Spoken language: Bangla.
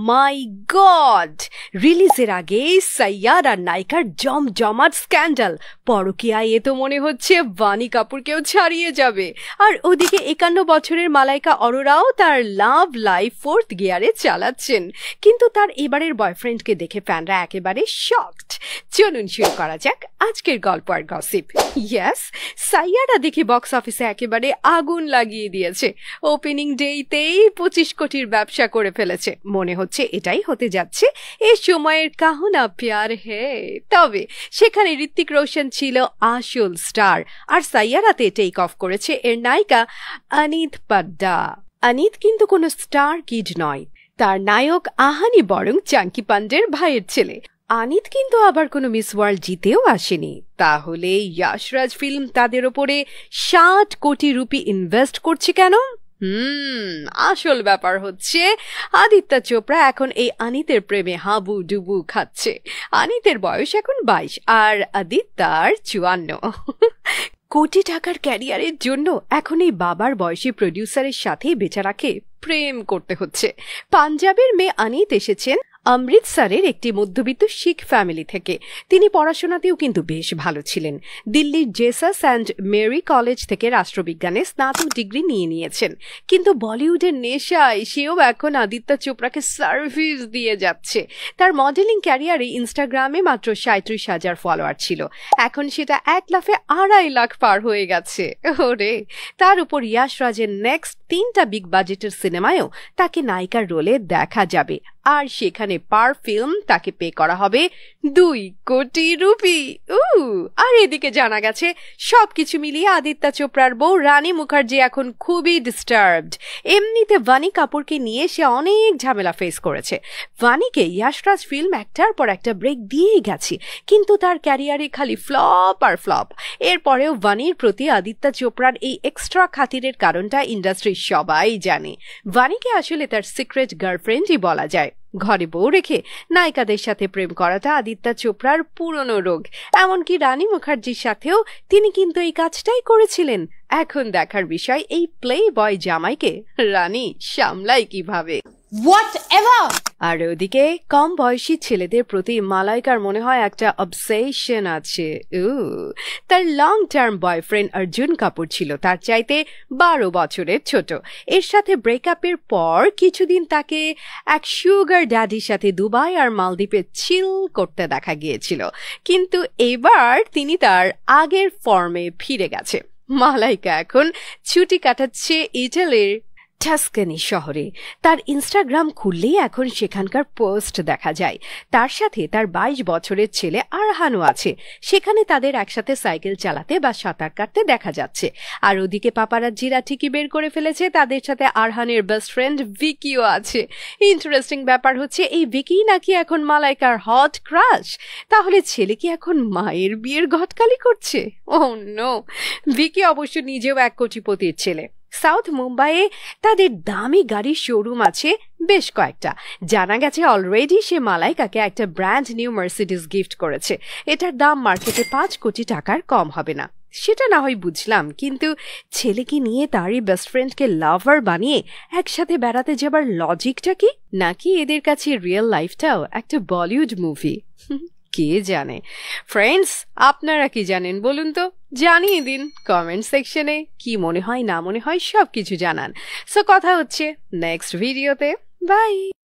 মাই গড, রিলিজের আগে সাইয়ারা নায়িকার জমজমাট স্ক্যান্ডাল। পরকীয়ায় এ তো মনে হচ্ছে বানি কাপুরকেও ছাড়িয়ে যাবে। আর ওদিকে 51 বছরের মালাইকা অরোরাও তার লাভ লাইফ 4th গিয়ারে চালাচ্ছেন। কিন্তু তার এবারের বয়ফ্রেন্ডকে দেখে ফ্যানরা একেবারে শকড। চলুন শুরু করা যাক আজকের গল্প আর গসিপ। ইয়েস, সাইয়ারা দেখি বক্স অফিসে একেবারে আগুন লাগিয়ে দিয়েছে। ওপেনিং ডেতেই 25 কোটির ব্যবসা করে ফেলেছে। মনে হচ্ছে এটাই হতে যাচ্ছে এই সময়ের কাহনা প্যার হে। তবে সেখানে ঋত্বিক রোশন ছিল আসল স্টার, আর সাইয়ারাতে টেক অফ করেছে এর নায়িকা অনিত পাড্ডা। অনিত কিন্তু কোনো স্টার কিড নয়, তার নায়ক আহানি বরং চাঙ্কি পান্ডের ভাইয়ের ছেলে। অনিত কিন্তু আবার কোনো মিস ওয়ার্ল্ড জিতেও আসেনি। তাহলে ইয়াশরাজ ফিল্ম তাদের ওপরে 60 কোটি রুপি ইনভেস্ট করছে কেন? আসল ব্যাপার হচ্ছে আদিত্য চোপড়া এখন এই অনিতের প্রেমে হাবু ডুবু খাচ্ছে। অনিতের বয়স এখন 22 আর আদিত্যার 54। কোটি টাকার ক্যারিয়ারের জন্য এখন এই বাবার বয়সী প্রডিউসারের সাথেই বেচারাকে প্রেম করতে হচ্ছে। পাঞ্জাবের মেয়ে অনিত এসেছেন অমৃতসরের একটি মধ্যবিত্ত শিখ ফ্যামিলি থেকে। তিনি পড়াশোনাতেও কিন্তু বেশ ভালো ছিলেন। দিল্লির জেসাস অ্যান্ড মেরি কলেজ থেকে রাষ্ট্রবিজ্ঞানে স্নাতক ডিগ্রি নিয়েছেন। কিন্তু বলিউডের নেশায় সেও এখন আদিত্য চোপড়াকে সার্ভিস দিয়ে যাচ্ছে। তার মডেলিং ক্যারিয়ারে ইনস্টাগ্রামে মাত্র 37,000 ফলোয়ার ছিল, এখন সেটা 1 লাফে 2.5 লাখ পার হয়ে গেছে। ওরে, তার উপর ইয়াশরাজের নেক্সট 3টা বিগ বাজেটের সিনেমায়ও তাকে নায়িকার রোলে দেখা যাবে, আর সেখানে পার ফিল্ম তাকে পে করা হবে 2 কোটি রুপি। আর এদিকে জানা গেছে সবকিছু মিলিয়ে আদিত্য চোপড়ার বউ রানী মুখার্জি এখন খুবই ডিস্টার্বড। এমনিতে বানি কাপুরকে নিয়ে সে অনেক ঝামেলা ফেস করেছে। বানিকে ইয়াশরাজ ফিল্ম একটার পর একটা ব্রেক দিয়েই গেছে, কিন্তু তার ক্যারিয়ারে খালি ফ্লপ আর ফ্লপ। এরপরেও বানির প্রতি আদিত্য চোপড়ার এই এক্সট্রা খাতিরের কারণটা ইন্ডাস্ট্রির সবাই জানে। বানিকে আসলে তার সিক্রেট গার্লফ্রেন্ডই বলা যায়। ঘরে বউ রেখে নায়িকাদের সাথে প্রেম করাটা আদিত্য চোপড়ার পুরনো রোগ। এমনকি রানী মুখার্জির সাথেও তিনি কিন্তু এই কাজটাই করেছিলেন। এখন দেখার বিষয় এই প্লে বয় জামাইকে রানী সামলায় কিভাবে। আর ওদিকে কম বয়সী ছেলেদের প্রতি মালাইকার মনে হয় একটা অবসেশন আছে। তার long term boyfriend Arjun Kapoor ছিল তার চাইতে 12 বছরের ছোট। এর সাথে ব্রেকআপের পর কিছুদিন তাকে এক সুগার ড্যাডির সাথে দুবাই আর মালদ্বীপে চিল করতে দেখা গিয়েছিল, কিন্তু এবার তিনি তার আগের ফর্মে ফিরে গেছে। মালাইকা এখন ছুটি কাটাচ্ছে ইটালির টাস্কানি শহরে। তার ইনস্টাগ্রাম খুললেই এখন সেখানকার পোস্ট দেখা যায়। তার সাথে তার 22 বছরের ছেলে আরহানও আছে। সেখানে তাদের একসাথে সাইকেল চালাতে বা সাঁতার কাটতে দেখা যাচ্ছে। আর ওদিকে পাপারাজ্জিরা ঠিকই বের করে ফেলেছে তাদের সাথে আরহানের বেস্ট ফ্রেন্ড ভিকিও আছে। ইন্টারেস্টিং ব্যাপার হচ্ছে এই ভিকি নাকি এখন মালাইকার হট ক্রাশ। তাহলে ছেলে কি এখন মায়ের বিয়ের ঘটকালি করছে? Oh no! ভিকি অবশ্য নিজেও 1 কোটিপতির ছেলে। সাউথ মুম্বাইয়ে তাদের দামি গাড়ির শোরুম আছে বেশ কয়েকটা। জানা গেছে অলরেডি সে মালাইকাকে একটা ব্র্যান্ড নিউ মার্সিডিজ গিফট করেছে। এটার দাম মার্কেটে 5 কোটি টাকার কম হবে না। সেটা না হয় বুঝলাম, কিন্তু ছেলেকে নিয়ে তারই বেস্ট ফ্রেন্ডকে লাভার বানিয়ে একসাথে বেড়াতে যাবার লজিকটা কি? নাকি এদের কাছে রিয়েল লাইফটাও একটা বলিউড মুভি? কে জানে। ফ্রেন্ডস, আপনারা কি জানেন বলুন তো, জানিয়ে দিন কমেন্ট সেকশনে। কি মনে হয় না মনে হয় সবকিছু জানান। সো কথা হচ্ছে নেক্সট ভিডিওতে। বাই।